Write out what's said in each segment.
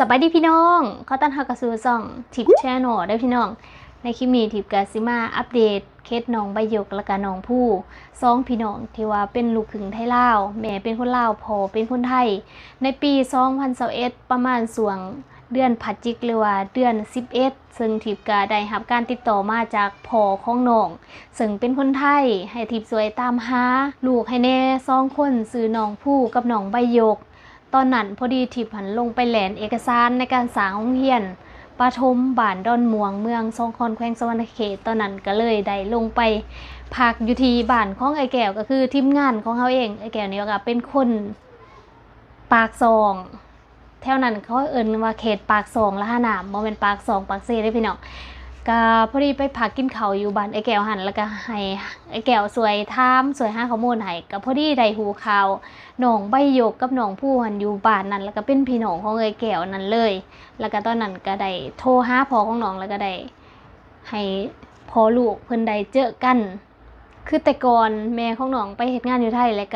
สบายดีพี่น้องขอต้อนรับเข้าสู่ช่องทิปแชนแนลได้พี่น้องในคลิปนี้ทิปกาซิมาอัปเดตเคสน้องใบหยกและก็น้องผู้สองพี่น้องที่ว่าเป็นลูกครึ่งไทยลาวแม่เป็นคนลาวพ่อเป็นคนไทยในปี2021ประมาณช่วงเดือนพฤศจิกหรือว่าเดือน11ซึ่งทิปก็ได้รับการติดต่อมาจากพ่อของน้องซึ่งเป็นคนไทยให้ทิปช่วยตามหาลูกให้แน่2คนชื่อน้องผู้กับน้องใบหยกตอนนั้นพอดีทิพย์หันลงไปแหลนเอกสารในการสร้างโรงเรียนประถมบ้านดอนม่วงเมืองสองคอนแขวงสะวรรณเขตตอนนั้นก็เลยได้ลงไปพักอยู่ที่บ้านของไอ้แก้วก็คือทีมงานของเขาเองไอ้แก้วนี่ก็เป็นคนปากซองแถวนั้นเขาเอิ้นว่าเขตปากซองละหนามบ่แม่นปากซองปากเซ่ได้พี่น้องก็พอดีไปพักกินข้าวอยู่บ้านไอ้แก้วหันแล้วก็ให้ไอ้แก้วสวยถามสวยหาข้อมูลให้ก็พอดีได้หูข่าวน้องใบหยกกับน้องผู้หันอยู่บ้านนั้นแล้วก็เป็นพี่น้องของไอ้แก้วนั่นเลยแล้วก็ตอนนั้นก็ได้โทรหาพ่อของน้องแล้วก็ได้ให้พ่อลูกเพิ่นได้เจอกันคือแต่ก่อนแม่ของน้องไปเฮ็ดงานอยู่ไทยแล้ว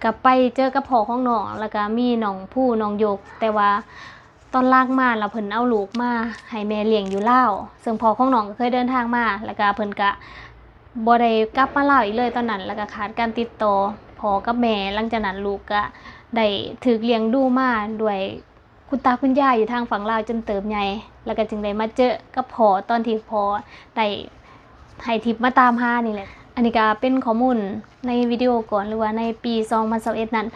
ก็ไปเจอกับพ่อของน้องแล้วก็มีน้องผู้น้องหยกแต่ว่าตอนลากมาแล้วเพิ่นเอาลูกมาให้แม่เลี้ยงอยู่ลาวซึ่งพ่อของน้องก็เคยเดินทางมาแล้วก็เพิ่นก็บ่ได้กลับมาลาวอีกเลยตอนนั้นแล้วก็ขาดการติดต่อพ่อกับแม่หลังจากนั้นลูกก็ได้ถูกเลี้ยงดูมาด้วยคุณตาคุณยายอยู่ทางฝั่งลาวจนเติบใหญ่แล้วก็จึงได้มาเจอกับพ่อตอนที่พ่อได้ให้ทิปมาตามหานี่แหละอันนี้ก็เป็นข้อมูลในวิดีโอก่อนหรือว่าในปี2021นั้น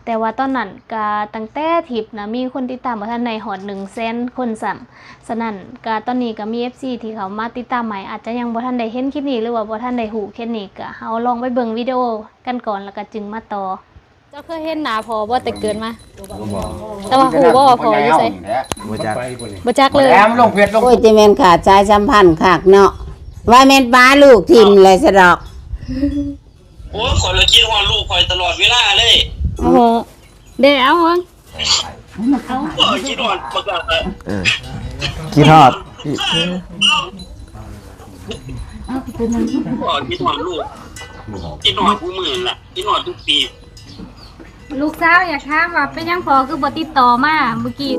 แต่ว่าตอนนั้นก็ตั้งแต่ทิปนะมีคนติดตามบ่ทันในฮอด100,000 คนซ้ำฉะนั้นก็ตอนนี้ก็มี FC ที่เขามาติดตามใหม่อาจจะยังบ่ทันได้เห็นคลิปนี้หรือว่าบ่ทันได้ฮู้เคสนี้ก็เฮาลองไปเบิ่งวิดีโอกันก่อนแล้วก็จึงมาต่อเจ้าเคยเห็นหน้าพ่อบ่แต่เกิดมาแต่ว่าฮู้บ่ว่าพ่ออยู่ไสบ่จักเลยแล้วลงเพชรลงโอ้ยจะแม่นขาดใจสัมพันธ์คักเนาะว่าแม่นบ้าลูกทิ่มเลยซะดอกโอ้ยข่อยเลยคิดว่าลูกข่อยตลอดเวลาเลยโอ้โหเด้เอาเบิ่งคิดว่าประกาศคิดฮอดคิดว่าลูกคิดว่าผู้หมื่นล่ะคิดว่าทุกปีลูกสาวอยากถามว่าเป็นยังพอคือบ่ติดต่อมาเมื่อกี้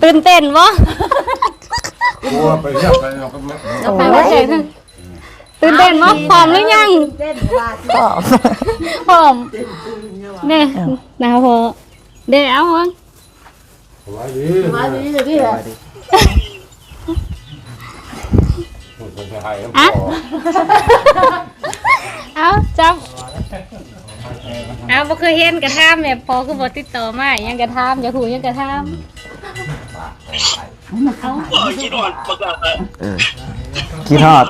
ตื่นเต้นบ่ไปเรียกไปเราก็ไม่ไปว่าแข่งตื่นเต้นบ่พร้อมหรือยังพร้อมเนี่ยนะพอเดี๋ยวเอาเบิ่งสวัสดีพี่อ่ะเอาจับเอาบ่เคยเห็นกระทำแม่พอคือบ่ติดต่อมายังกระทำอย่าหูยังกระทำคิดว่าประกาศคิดฮอด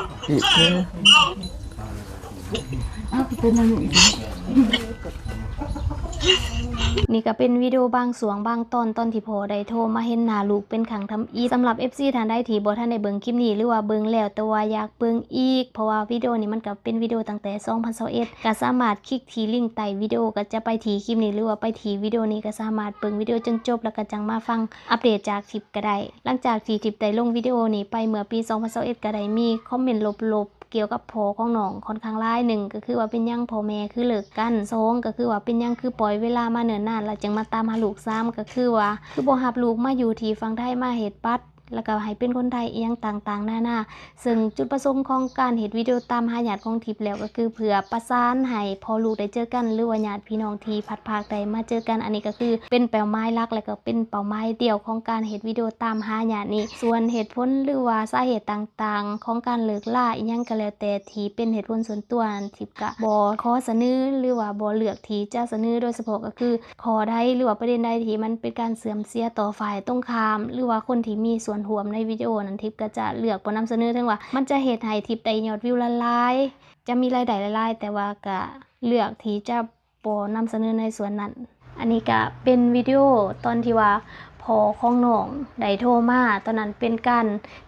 นี่ก็เป็นวิดีโอบางส่วนบางตอนที่พ่อได้โทรมาเห็นหน้าลูกเป็นครั้งทำอีสำหรับ FC ท่านใดที่บ่ทันได้เบิ่งคลิปนี้หรือว่าเบิ่งแล้วแต่ว่าอยากเบิ่งอีกเพราะว่าวิดีโอนี้มันก็เป็นวิดีโอตั้งแต่2021ก็สามารถคลิกที่ลิงก์ใต้วิดีโอก็จะไปที่คลิปนี้หรือว่าไปที่วิดีโอนี้ก็สามารถเบิ่งวิดีโอจนจบแล้วก็จังมาฟังอัปเดตจากทิปก็ได้หลังจากที่ทิปได้ลงวิดีโอนี้ไปเมื่อปี2021ก็ได้มีคอมเมนต์ลบเกี่ยวกับพ่อของน้องค่อนข้างหลายหนึ่งก็คือว่าเป็นยังพ่อแม่คือเลิกกัน2ก็คือว่าเป็นยังคือปล่อยเวลามาเนิ่นนานแล้วจึงมาตามหาลูก3ก็คือว่าคือบ่รับลูกมาอยู่ที่ฝั่งไทยมาเฮ็ดปัดแล้วก็ให้เป็นคนไทยอีหยังต่างๆนาซึ่งจุดประสงค์ของการเฮ็ดวิดีโอตามหาญาติของทิพย์แล้วก็คือเพื่อประสานให้พ่อลูกได้เจอกันหรือว่าญาติพี่น้องที่พัดภาคได้มาเจอกันอันนี้ก็คือเป็นเป้าหมายหลักและก็เป็นเป้าหมายเดียวของการเฮ็ดวิดีโอตามหาญาตินี้ส่วนเหตุผลหรือว่าสาเหตุต่างๆของการเลิกราอีหยังก็แล้วแต่ที่เป็นเหตุผลส่วนตัวทิพย์ก็บ่ขอเสนอหรือว่าบ่เลือกที่จะเสนอโดยเฉพาะก็คือขอใดหรือว่าประเด็นใดที่มันเป็นการเสื่อมเสียต่อฝ่ายตรงข้ามหรือว่าคนที่มีส่วนร่วมในวิดีโอนั้นทิปก็จะเลือกบ่นำเสนอถึงว่ามันจะเฮ็ดให้ทิปได้ยอดวิวหลายๆจะมีรายได้หลายๆแต่ว่าก็เลือกที่จะบ่นำเสนอในส่วนนั้นอันนี้ก็เป็นวิดีโอตอนที่ว่าพ่อของน้องได้โทรมาตอนนั้นเป็นการ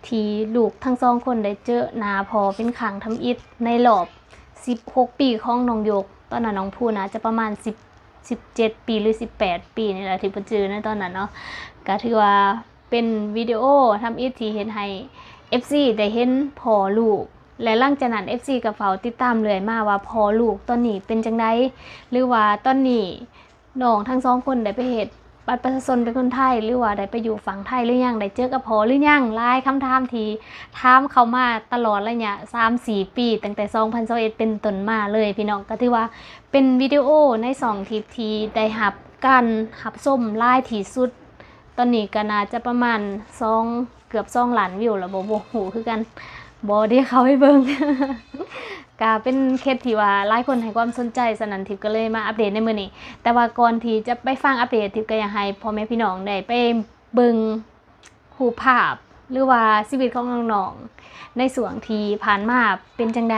ที่ลูกทั้ง2คนได้เจอหน้าพ่อเป็นครั้งทำอิฐในรอบ16ปีของน้องหยกตอนนั้นน้องผู้น่าจะประมาณ17 ปีหรือ18 ปีนี่แหละที่เพิ่นเจอในตอนนั้นเนาะก็ถือว่าเป็นวิดีโอทำอิฐที่เห็นให้ FC ได้เห็นพ่อลูก และหลังจากนั้น FC กับเฝ้าติดตามเรื่อยมาว่าพอลูกตอนนี้เป็นจังไดหรือว่าตอนนี้น้องทั้งสองคนได้ไปเฮ็ดบัตรประชาชนเป็นคนไทยหรือว่าได้ไปอยู่ฝั่งไทยหรือยังได้เจอกับพอหรือยังหลายคำถามที่ถามเข้ามาตลอดระยะ 3-4 ปีตั้งแต่2021เป็นต้นมาเลยพี่น้องก็ถือว่าเป็นวิดีโอใน2คลิปที่ได้รับชมหลายที่สุดตอนนี้ก็น่าจะประมาณเกือบ2ล้านวิวแล้วบ่ฮู้คือกันบ่ได้เข้าไปเบิ่ง ก็เป็นเคสที่ว่าหลายคนให้ความสนใจสนั่นทิพย์ก็เลยมาอัปเดตในมื้อนี้แต่ว่าก่อนที่จะไปฟังอัปเดตทิพย์ก็อยากให้พ่อแม่พี่น้องได้ไปเบิ่งรูปภาพหรือว่าชีวิตของน้องๆในส่วนที่ผ่านมาเป็นจังได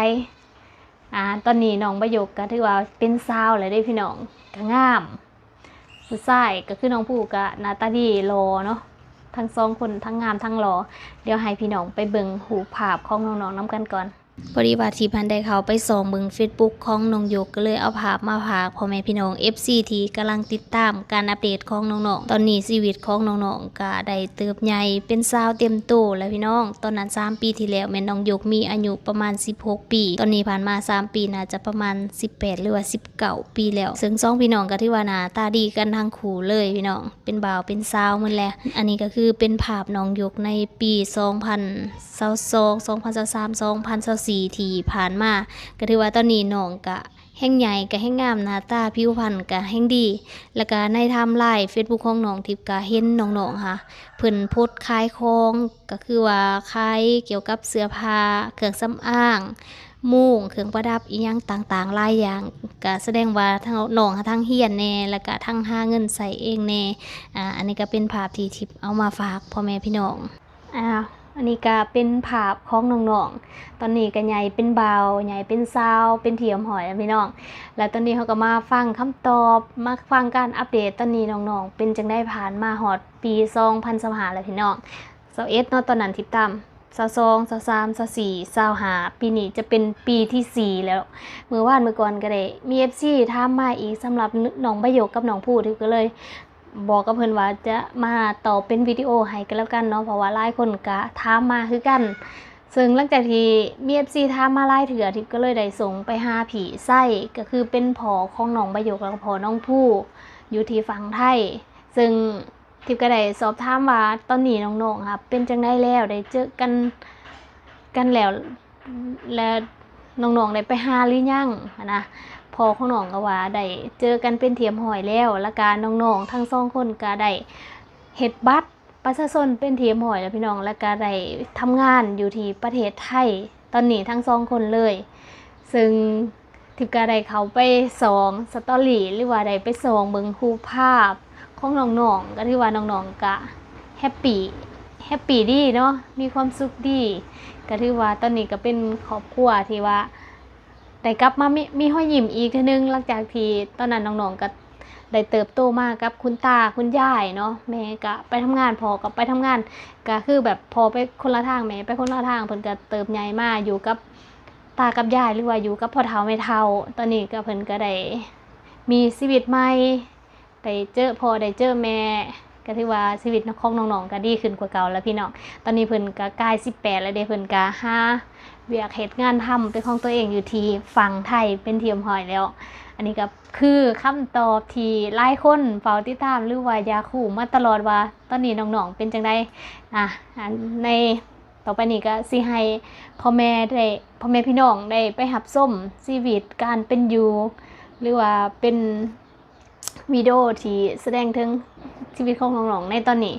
ตอนนี้น้องประโยคก็ถือว่าเป็นสาวแล้วเด้พี่น้องก็งามผู้ชายก็คือน้องผู้ก็หน้าตาดีหล่อเนาะทั้งสองคนทั้งงามทั้งหล่อเดี๋ยวให้พี่น้องไปเบิ่งรูปภาพของน้องๆนํกันก่อนพอดีว่าที่พันได้เขาไปส่องเบิ่ง Facebook ของน้องโยกก็เลยเอาภาพมาฝากพ่อแม่พี่น้อง FC ที่กำลังติดตามการอัปเดตของน้องๆตอนนี้ชีวิตของน้องๆก็ได้เติบใหญ่เป็นสาวเต็มโตแล้วพี่น้องตอนนั้น3ปีที่แล้วแม่น้องโยกมีอายุประมาณ16ปีตอนนี้ผ่านมา3ปีน่าจะประมาณ18หรือว่า19ปีแล้วซึ่งสองพี่น้องก็ถือว่าหน้าตาดีกันทั้งคู่เลยพี่น้องเป็นบ่าวเป็นสาวหมดแล้วอันนี้ก็คือเป็นภาพน้องโยกในปี2022 2023 2024ที่ผ่านมาก็ถือว่าตอนนี้น้องก็แห้งใหญ่ก็แห้งงามหน้าตาผิวพรรณก็แห้งดีแล้วก็ในไทม์ไลน์ Facebook ของน้องทิพย์ก็เห็นน้องๆค่ะเพิ่นโพสต์ขายของก็คือว่าขายเกี่ยวกับเสื้อผ้าเครื่องสำอางมุ้งเครื่องประดับอีหยังต่างๆหลายอย่างก็แสดงว่าทั้งน้องทั้งเฮียนแน่แล้วก็ทั้งหาเงินใส่เองแน่อันนี้ก็เป็นภาพที่ทิพย์เอามาฝากพ่อแม่พี่น้องอันนี้ก็เป็นภาพของน้องๆตอนนี้ก็ใหญ่เป็นบ่าวใหญ่เป็นสาวเป็นเทียมหอยพี่น้องแล้วตอนนี้เขาก็มาฟังคำตอบมาฟังการอัปเดตตอนนี้น้องๆเป็นจังได้ผ่านมาฮอดปี2025แล้วพี่น้อง21เนาะตอนนั้นทิพย์ตาม22 23 24 25ปีนี้จะเป็นปีที่4แล้วเมื่อก่อนก็ได้มี FC ถามมาอีกสำหรับน้องประโยคกับน้องผู้ที่ก็เลยบอกกับเพิ่นว่าจะมาต่อเป็นวิดีโอให้กันแล้วกันเนาะเพราะว่าหลายคนก็ถามมาคือกันซึ่งหลังจากที่มี FC ถามมาหลายเถื่อทิพย์ก็เลยได้ส่งไปหาผีไส้ก็คือเป็นพ่อของน้องประโยคแล้วก็พ่อน้องผู้อยู่ที่ฝั่งไทยซึ่งทิพย์ก็ได้สอบถามว่าตอนนี้น้องๆค่ะเป็นจังได๋แล้วได้เจอกันแล้วและน้องๆได้ไปหาหรือยังนะพ่อของน้องก็ว่าได้เจอกันเป็นเทียมหอยแล้วและการน้องๆทั้ง2คนก็ได้เฮ็ดบัตรประชาชนเป็นเทียมหอยแล้วพี่น้องและก็ได้ทำงานอยู่ที่ประเทศไทยตอนนี้ทั้ง2คนเลยซึ่งทิพย์ก็ได้เขาไปส่องสตอรี่หรือว่าได้ไปส่องเบิ่งรูปภาพของน้องๆก็ถือว่าน้องๆก็แฮปปี้ดีเนาะมีความสุขดีก็ถือว่าตอนนี้ก็เป็นครอบครัวที่ว่าได้กลับมามีห้อยยิ้มอีกทีนึงหลังจากที่ตอนนั้นน้องๆก็ได้เติบโตมากับคุณตาคุณยายเนาะแม่ก็ไปทำงานพ่อก็ไปทำงานก็คือแบบพอไปคนละทางแม่ไปคนละทางเพิ่นก็เติบใหญ่มาอยู่กับตากับยายหรือว่าอยู่กับพ่อเฒ่าแม่เฒ่าตอนนี้ก็เพิ่นก็ได้มีชีวิตใหม่ได้เจอพ่อได้เจอแม่ก็ถือว่าชีวิตของน้องๆก็ดีขึ้นกว่าเก่าแล้วพี่น้องตอนนี้เพิ่นก็ใกล้18แล้วเด้เพิ่นก็หาเวียกเฮ็ดงานทำเป็นของตัวเองอยู่ที่ฝั่งไทยเป็นเทียมหอยแล้วอันนี้ก็คือคำตอบที่หลายคนเฝ้าติดตามหรือว่าอยากรู้มาตลอดว่าตอนนี้น้องๆเป็นจังได๋ในต่อไปนี้ก็สิให้พ่อแม่พี่น้องได้ไปรับชมชีวิตการเป็นอยู่หรือว่าเป็นวิดีโอที่แสดงถึงชีวิตของน้องๆในตอนนี้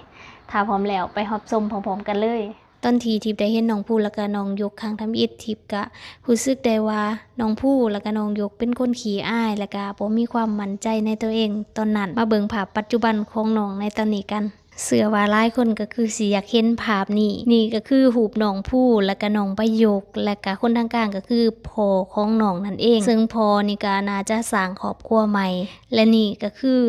ถ้าพร้อมแล้วไปรับชมพร้อมๆกันเลยตอนที่ทิพย์ได้เห็นน้องผู้แล้วก็น้องยกครั้งทำอิฐทิพย์ก็รู้สึกได้ว่าน้องผู้แล้วก็น้องยกเป็นคนขี้อายแล้วก็บ่มีความมั่นใจในตัวเองตอนนั้นมาเบิ่งภาพปัจจุบันของน้องในตอนนี้กันเชื่อว่าหลายคนก็คือสิอยากเห็นภาพนี่ก็คือรูปน้องผู้แล้วก็น้องประโยคและก็คนทางกลางก็คือพ่อของน้องนั่นเองซึ่งพ่อนี่ก็น่าจะสร้างครอบครัวใหม่และนี่ก็คือ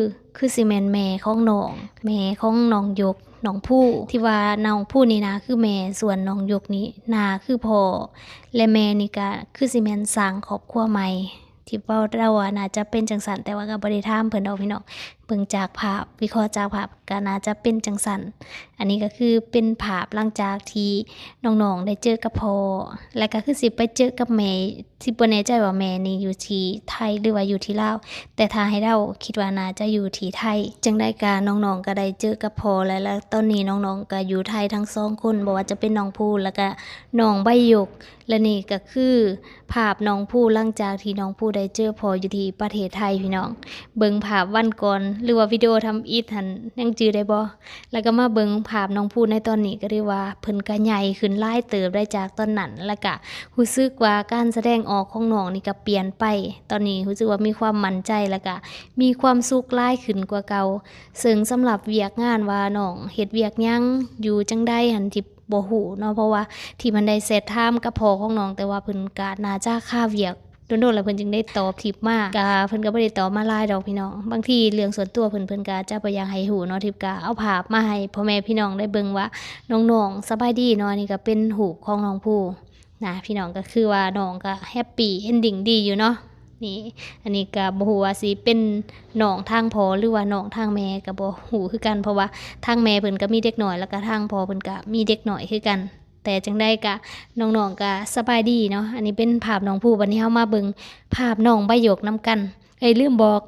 สิแม่นแม่ของน้องแม่ของน้องยกน้องผู้ที่ว่าน้องผู้นี่นะคือแม่ส่วนน้องยกนี่นาคือพ่อและแม่นี่ก็คือสิแม่นสร้างครอบครัวใหม่ที่เว้าเราน่าจะเป็นจังซั่นแต่ว่าก็บ่ได้ถามเพิ่นดอกพี่น้อง บิ่งจากภาพวิเคราะห์จากภาพก็น่าจะเป็นจังสันอันนี้ก็คือเป็นภาพหลังจากที่น้องๆได้เจอกับพ่อและก็คือสิไปเจอกับแม่สิบ่แน่ใจว่าแม่นี่อยู่ที่ไทยหรือว่าอยู่ที่ลาวแต่ถ้าให้เราคิดว่าน่าจะอยู่ที่ไทยจังได้กาน้องๆก็ได้เจอกับพ่อแล้วตอนนี้น้องๆก็อยู่ไทยทั้งสองคนบ่ว่าจะเป็นน้องภูแล้วก็น้องใบหยกและนี่ก็คือภาพน้องภูหลังจากที่น้องภูได้เจอพ่ออยู่ที่ประเทศไทยพี่น้องเบิ่งภาพวันก่อนหรือว่าวิดีโอทำอีทหันยังจื้อได้บ่แล้วก็มาเบิ่งภาพน้องภูในตอนนี้ก็เรียกว่าเพิ่นก็ใหญ่ขึ้นหลายเติบได้จากตอนนั้นแล้วก็รู้สึกว่าการแสดงออกของน้องนี่ก็เปลี่ยนไปตอนนี้รู้สึกว่ามีความมั่นใจแล้วก็มีความสุขหลายขึ้นกว่าเก่าซึ่งสำหรับเวียกงานว่าน้องเฮ็ดเวียกหยังอยู่จังได๋หันที่บ่ฮู้เนาะเพราะว่าที่มันได้เซตไทม์กับพ่อของน้องแต่ว่าเพิ่นก็น่าจะค่าเวียกโดนๆแล้วเพิ่นจึงได้ตอบทิปมากก็เพิ่นก็บ่ได้ตอบมาหลายดอกพี่น้องบางทีเรื่องส่วนตัวเพิ่นก็จะบ่อยากให้ฮู้เนาะทิปก็เอาภาพมาให้พ่อแม่พี่น้องได้เบิ่งว่าน้องๆสบายดีเนาะนี่ก็เป็นรูปของน้องภูนะพี่น้องก็คือว่าน้องก็แฮปปี้เอนดิ้งดีอยู่เนาะนี่อันนี้ก็บ่ฮู้ว่าสิเป็นน้องทางพ่อหรือว่าน้องทางแม่ก็บ่ฮู้คือกันเพราะว่าทางแม่เพิ่นก็มีเด็กน้อยแล้วก็ทางพ่อเพิ่นก็มีเด็กน้อยคือกันแต่จังได้ก็น้องๆก็สบายดีเนาะอันนี้เป็นภาพน้องภูบัดนี้เฮามาเบิ่งภาพน้องใบหยกนํกันลืมบอก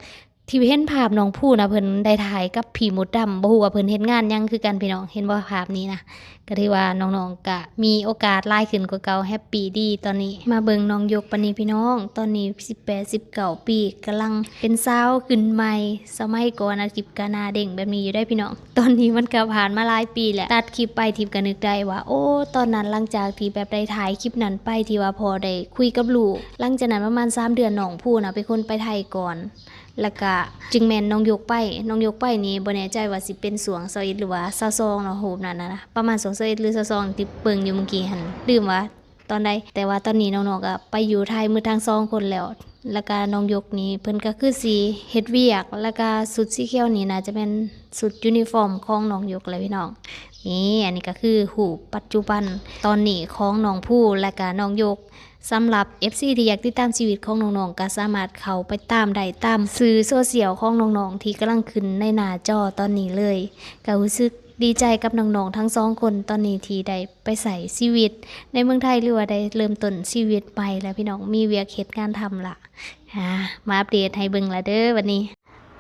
ที่เห็นภาพน้องภูนะเพิ่นได้ถ่ายกับพี่มดดำบ่ฮู้ว่าเพิ่นเฮ็ดงานหยังคือกันพี่น้องเห็นบ่ภาพนี้นะก็ถือว่าน้องๆก็มีโอกาสหลายขึ้นกว่าเก่าแฮปปี้ดีตอนนี้มาเบิ่งน้องหยกปานนี้พี่น้องตอนนี้18 19ปีกำลังเป็นสาวขึ้นใหม่สมัยก่อนนะคลิปก็หน้าเด้งแบบนี้อยู่ได้พี่น้องตอนนี้มันก็ผ่านมาหลายปีแล้วตัดคลิปไปทิปก็นึกได้ว่าโอ้ตอนนั้นหลังจากที่แบบได้ถ่ายคลิปนั้นไปที่ว่าพอได้คุยกับลูกหลังจากนั้นประมาณ3 เดือนน้องภูน่ะเป็นคนไปไทยก่อนแล้วก็จึงแม่นน้องยกไปนี่บ่แน่ใจว่าสิเป็นสวง21หรือว่า22เนาะโหบนั่นนะประมาณ21หรือ22ที่เบิ่งอยู่เมื่อกี้หั่นลืมว่าตอนใดแต่ว่าตอนนี้น้องๆก็ไปอยู่ไทยมือทั้ง2คนแล้วก็น้องยกนี่เพิ่นก็คือสิเฮ็ดเวียกแล้วก็สุดสีเขียวนี่น่าจะเป็นสุดยูนิฟอร์มของน้องยกเลยพี่น้องนี่อันนี้ก็คือหูปปัจจุบันตอนนี้ของน้องภูและก็น้องยกสำหรับ FC ที่อยากติดตามชีวิตของน้องๆก็สามารถเข้าไปตามได้ตามสื่อโซเชียลของน้องๆที่กำลังขึ้นในหน้าจอตอนนี้เลยก็รู้สึกดีใจกับน้องๆทั้ง2คนตอนนี้ที่ได้ไปใส่ชีวิตในเมืองไทยหรือว่าได้เริ่มต้นชีวิตใหม่แล้วพี่น้องมีเวียกเฮ็ดงานทำล่ะมาอัปเดตให้เบิ่งละเด้อวันนี้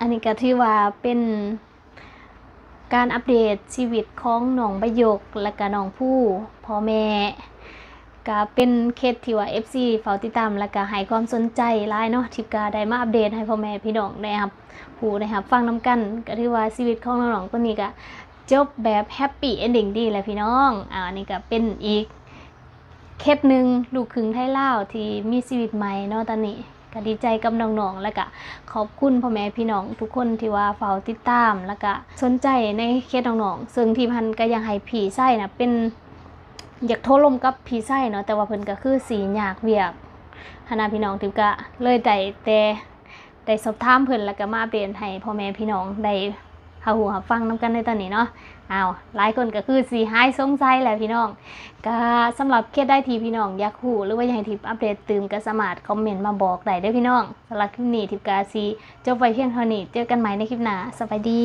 อันนี้ก็ถือว่าเป็นการอัปเดตชีวิตของน้องใบหยกและก็น้องภูพ่อแม่ก็เป็นเคสที่ว่า FC เฝ้าติดตามและก็ให้ความสนใจหลายเนาะทิปก็ได้มาอัปเดตให้พ่อแม่พี่น้องได้รับผู้ได้รับฟังนํกันก็ถือว่าชีวิตของน้องๆตัวนี้ก็จบแบบแฮปปี้เอนดิ้งดีแหละพี่น้องอันนี้ก็เป็นอีกเคสหนึ่งลูกครึ่งไทยลาวที่มีชีวิตใหม่เนาะตอนนี้ก็ดีใจกับน้องๆแล้วก็ขอบคุณพ่อแม่พี่น้องทุกคนที่ว่าเฝ้าติดตามแล้วก็สนใจในเคสน้องๆซึ่งที่พันก็ยังให้พี่ไส้นะเป็นอยากโทรลมกับพี่ไส้เนาะแต่ว่าเพิ่นก็คือสียากเวียกคณะพี่น้องถึงก็เลยได้สอบถามเพิ่นแล้วก็มาอัปเดตให้พ่อแม่พี่น้องได้หาหูหาฟังนํกันในตอนนี้เนาะหลายคนก็คือสีหายสงสัยแหละพี่น้องก็สำหรับเคสได้ทีพี่น้องอยากหูหรือว่าอยากให้ทิปอัปเดตตื่มก็สามารถคอมเมนต์มาบอกได้เด้อพี่น้องสำหรับคลิปนี้ทิปกาซีจบไว้เพียงเท่านี้เจอกันใหม่ในคลิปหน้าสวัสดี